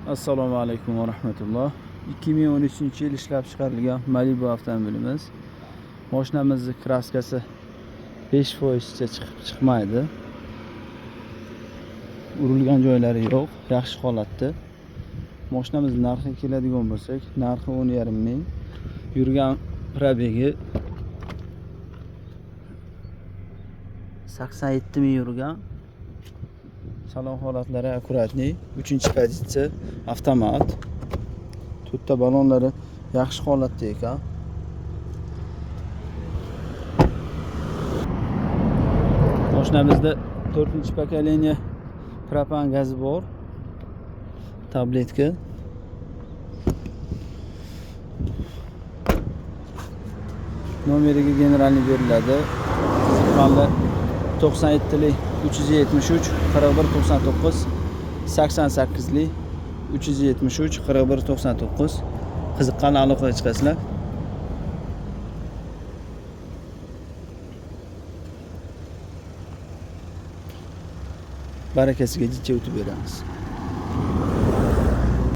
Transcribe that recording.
Assalomu alaykum va rahmatulloh. 2013-yil ishlab chiqarilgan Malibu avtomobilimiz. Mashinamizning kraskasi 5% chiqmaydi. Urilgan joylari yo'q, yaxshi holatda. Mashinamizning narxiga keladigan bo'lsak, narxi 10,5 ming. Yurgan probegi 87 ming yurgan. Salon holatlari akkuratniy, 3-pozitsiya, avtomat. To'rtta balonlari yaxshi holatda ekan. Mashinamizda 4-pokoleniya propan gazi bor. Tabletka. Nomeriga generalni beriladi. Ziqqonlar 97lik 373 41 99 88lik 373 41 99. Qiziqqan aloqaga chiqasizlar. Barakasiga jicha o'tib beramiz.